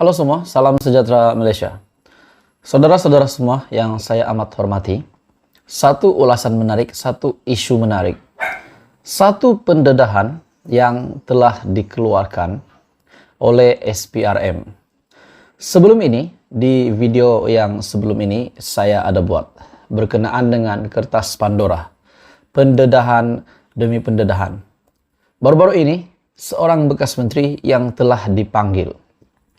Halo semua, salam sejahtera Malaysia. Saudara-saudara semua yang saya amat hormati, satu ulasan menarik, satu isu menarik, satu pendedahan yang telah dikeluarkan oleh SPRM. Sebelum ini, di video yang sebelum ini saya ada buat berkenaan dengan kertas Pandora, pendedahan demi pendedahan. Baru-baru ini, seorang bekas menteri yang telah dipanggil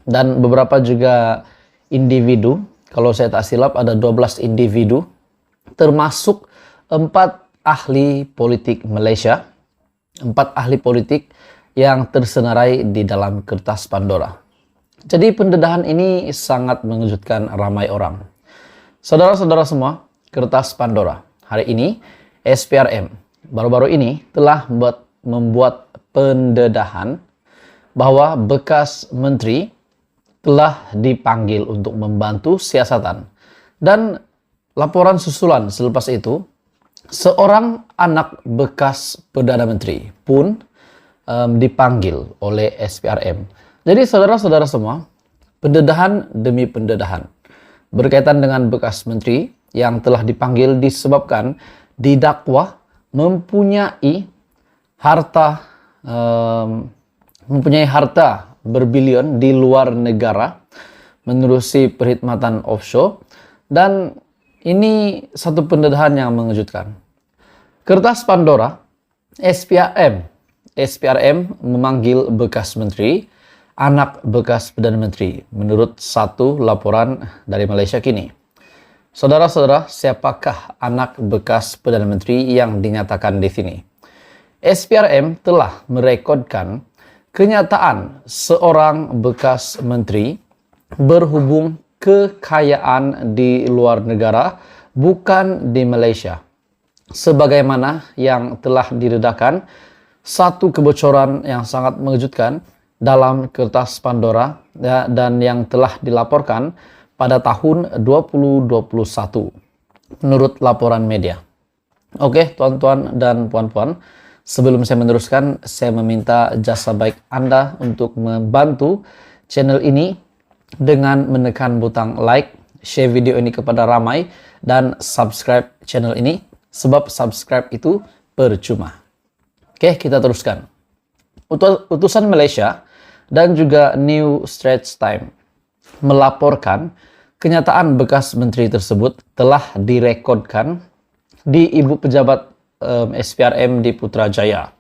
dan beberapa juga individu, kalau saya tak silap ada 12 individu, termasuk 4 ahli politik Malaysia, 4 ahli politik yang tersenarai di dalam kertas Pandora. Jadi pendedahan ini sangat mengejutkan ramai orang. Saudara-saudara semua, kertas Pandora hari ini SPRM baru-baru ini telah membuat pendedahan bahwa bekas menteri telah dipanggil untuk membantu siasatan. Dan laporan susulan selepas itu, seorang anak bekas Perdana Menteri pun dipanggil oleh SPRM. Jadi saudara-saudara semua, pendedahan demi pendedahan berkaitan dengan bekas menteri yang telah dipanggil disebabkan didakwa mempunyai harta berbilion di luar negara menerusi perkhidmatan offshore, dan ini satu pendedahan yang mengejutkan. Kertas Pandora, SPRM memanggil bekas menteri, anak bekas Perdana Menteri, menurut satu laporan dari Malaysia Kini. Saudara-saudara, siapakah anak bekas Perdana Menteri yang dinyatakan di sini? SPRM telah merekodkan kenyataan seorang bekas menteri berhubung kekayaan di luar negara, bukan di Malaysia. Sebagaimana yang telah diredakan satu kebocoran yang sangat mengejutkan dalam kertas Pandora dan yang telah dilaporkan pada tahun 2021 menurut laporan media. Oke, tuan-tuan dan puan-puan, sebelum saya meneruskan, saya meminta jasa baik Anda untuk membantu channel ini dengan menekan butang like, share video ini kepada ramai, dan subscribe channel ini, sebab subscribe itu percuma. Oke, kita teruskan. Utusan Malaysia dan juga New Straits Times melaporkan kenyataan bekas menteri tersebut telah direkodkan di ibu pejabat SPRM di Putrajaya,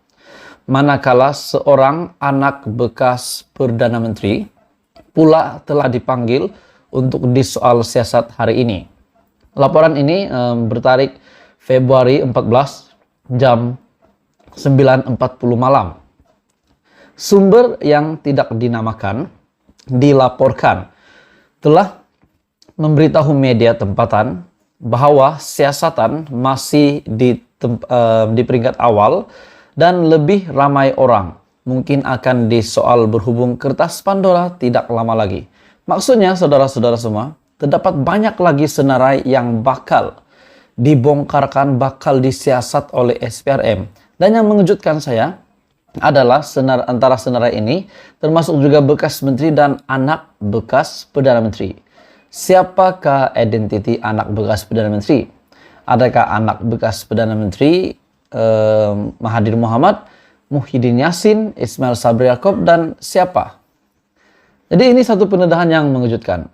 manakala seorang anak bekas Perdana Menteri pula telah dipanggil untuk disoal siasat hari ini. Laporan ini bertarik Februari 14 jam 9.40 malam. Sumber yang tidak dinamakan dilaporkan telah memberitahu media tempatan bahwa siasatan masih di peringkat awal dan lebih ramai orang mungkin akan disoal berhubung kertas Pandora tidak lama lagi. Maksudnya, saudara-saudara semua, terdapat banyak lagi senarai yang bakal dibongkarkan, bakal disiasat oleh SPRM. Dan yang mengejutkan saya adalah antara senarai ini termasuk juga bekas menteri dan anak bekas Perdana Menteri. Siapakah identiti anak bekas Perdana Menteri? Adakah anak bekas Perdana Menteri Mahathir Mohamad, Muhyiddin Yassin, Ismail Sabri Yaakob, dan siapa? Jadi ini satu pendedahan yang mengejutkan.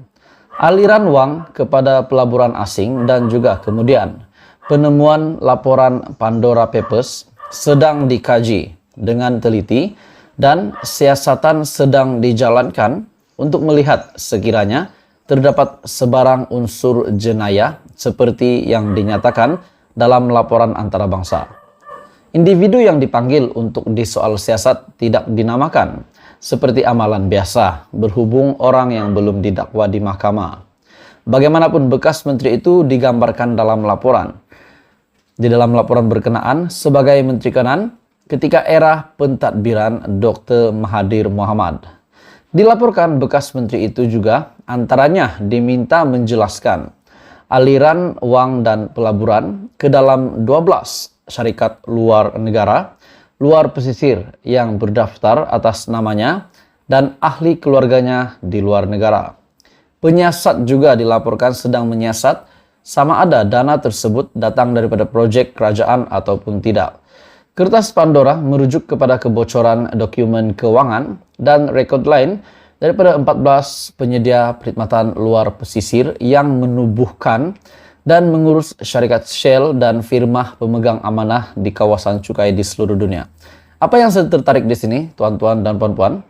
Aliran wang kepada pelaburan asing dan juga kemudian penemuan laporan Pandora Papers sedang dikaji dengan teliti dan siasatan sedang dijalankan untuk melihat sekiranya terdapat sebarang unsur jenayah seperti yang dinyatakan dalam laporan antarabangsa. Individu yang dipanggil untuk disoal siasat tidak dinamakan, seperti amalan biasa, berhubung orang yang belum didakwa di mahkamah. Bagaimanapun bekas menteri itu digambarkan dalam laporan. Di dalam laporan berkenaan sebagai Menteri Kanan ketika era pentadbiran Dr. Mahathir Mohamad. Dilaporkan bekas menteri itu juga antaranya diminta menjelaskan aliran wang dan pelaburan ke dalam 12 syarikat luar negara, luar pesisir yang berdaftar atas namanya dan ahli keluarganya di luar negara. Penyiasat juga dilaporkan sedang menyiasat sama ada dana tersebut datang daripada proyek kerajaan ataupun tidak. Kertas Pandora merujuk kepada kebocoran dokumen keuangan dan rekod lain daripada 14 penyedia perkhidmatan luar pesisir yang menubuhkan dan mengurus syarikat Shell dan firma pemegang amanah di kawasan cukai di seluruh dunia. Apa yang saya tertarik di sini, tuan-tuan dan puan-puan?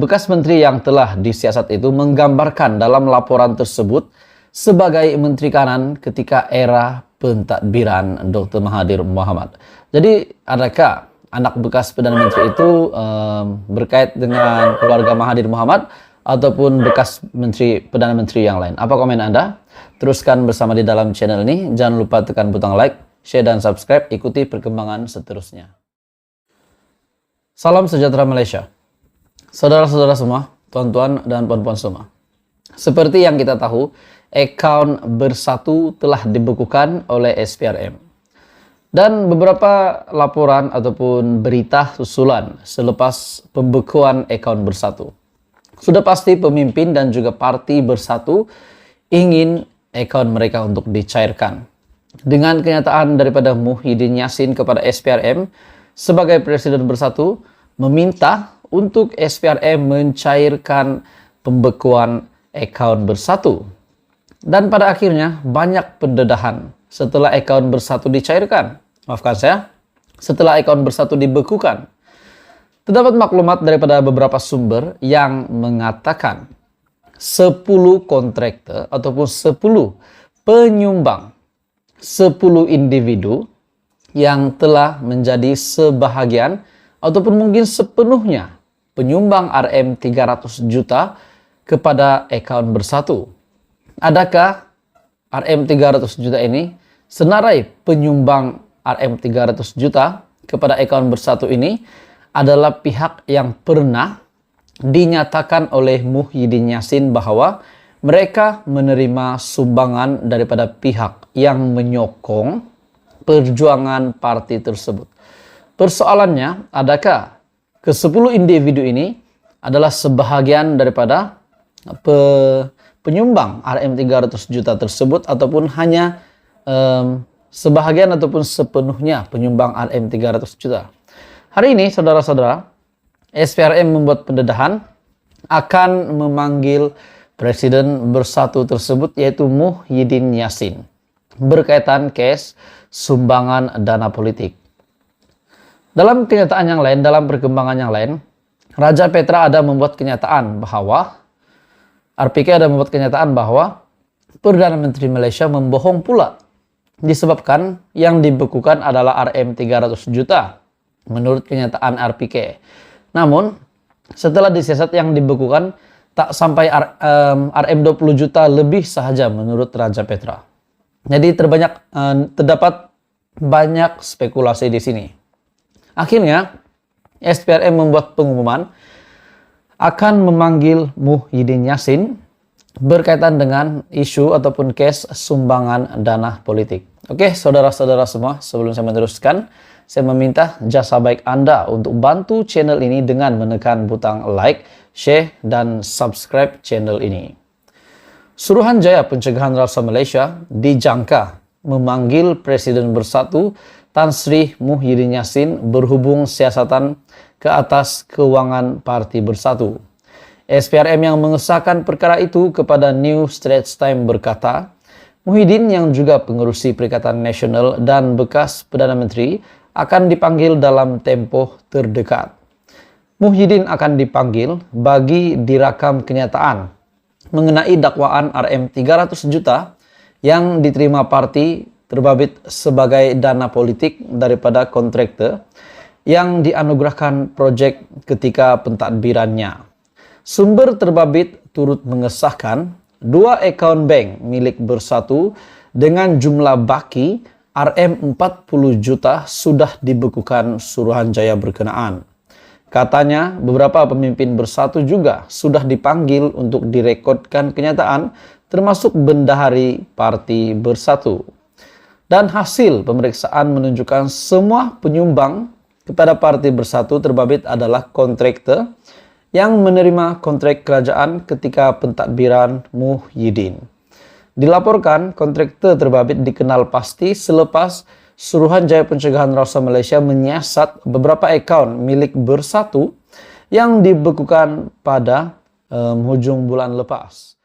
Bekas menteri yang telah disiasat itu menggambarkan dalam laporan tersebut sebagai menteri kanan ketika era pentadbiran Dr. Mahathir Mohamad. Jadi, adakah anak bekas Perdana Menteri itu berkait dengan keluarga Mahathir Mohamad ataupun bekas Perdana Menteri yang lain? Apa komen Anda? Teruskan bersama di dalam channel ini. Jangan lupa tekan butang like, share, dan subscribe. Ikuti perkembangan seterusnya. Salam sejahtera Malaysia. Saudara-saudara semua, tuan-tuan dan puan-puan semua. Seperti yang kita tahu, akaun Bersatu telah dibekukan oleh SPRM. Dan beberapa laporan ataupun berita susulan selepas pembekuan akaun Bersatu. Sudah pasti pemimpin dan juga parti Bersatu ingin akaun mereka untuk dicairkan. Dengan kenyataan daripada Muhyiddin Yassin kepada SPRM sebagai Presiden Bersatu meminta untuk SPRM mencairkan pembekuan akaun Bersatu. Dan pada akhirnya banyak pendedahan setelah akaun Bersatu dicairkan. Maafkan saya, setelah akaun Bersatu dibekukan. Terdapat maklumat daripada beberapa sumber yang mengatakan 10 kontraktor ataupun 10 penyumbang, 10 individu yang telah menjadi sebahagian ataupun mungkin sepenuhnya penyumbang RM300 juta kepada akaun Bersatu. Adakah RM300 juta ini senarai penyumbang RM300 juta kepada akaun Bersatu ini adalah pihak yang pernah dinyatakan oleh Muhyiddin Yassin bahwa mereka menerima sumbangan daripada pihak yang menyokong perjuangan parti tersebut. Persoalannya, adakah ke-10 individu ini adalah sebahagian daripada penyumbang RM300 juta tersebut ataupun hanya sebahagian ataupun sepenuhnya penyumbang RM300 juta. Hari ini, saudara-saudara, SPRM membuat pendedahan akan memanggil Presiden Bersatu tersebut yaitu Muhyiddin Yassin berkaitan kes sumbangan dana politik. Dalam kenyataan yang lain, dalam perkembangan yang lain, Raja Petra ada membuat kenyataan bahwa RPK ada membuat kenyataan bahwa Perdana Menteri Malaysia membohong pula disebabkan yang dibekukan adalah RM300 juta menurut kenyataan RPK. Namun, setelah disiasat yang dibekukan tak sampai RM20 juta lebih sahaja menurut Raja Petra. Jadi terdapat banyak spekulasi di sini. Akhirnya, SPRM membuat pengumuman akan memanggil Muhyiddin Yassin berkaitan dengan isu ataupun kes sumbangan dana politik. Oke, saudara-saudara semua, sebelum saya meneruskan, saya meminta jasa baik Anda untuk bantu channel ini dengan menekan butang like, share, dan subscribe channel ini. Suruhanjaya Pencegahan Rasuah Malaysia dijangka memanggil Presiden Bersatu Tan Sri Muhyiddin Yassin berhubung siasatan ke atas keuangan Parti Bersatu. SPRM yang mengesahkan perkara itu kepada New Straits Times berkata, Muhyiddin yang juga pengerusi Perikatan Nasional dan bekas Perdana Menteri akan dipanggil dalam tempoh terdekat. Muhyiddin akan dipanggil bagi dirakam kenyataan mengenai dakwaan RM300 juta yang diterima parti terbabit sebagai dana politik daripada kontraktor yang dianugerahkan proyek ketika pentadbirannya. Sumber terbabit turut mengesahkan 2 akaun bank milik Bersatu dengan jumlah baki RM40 juta sudah dibekukan Suruhanjaya berkenaan. Katanya beberapa pemimpin Bersatu juga sudah dipanggil untuk direkodkan kenyataan termasuk bendahari Parti Bersatu. Dan hasil pemeriksaan menunjukkan semua penyumbang kepada Parti Bersatu terbabit adalah kontraktor yang menerima kontrak kerajaan ketika pentadbiran Muhyiddin. Dilaporkan, kontraktor terbabit dikenal pasti selepas Suruhanjaya Pencegahan Rasuah Malaysia menyiasat beberapa akaun milik Bersatu yang dibekukan pada hujung bulan lepas.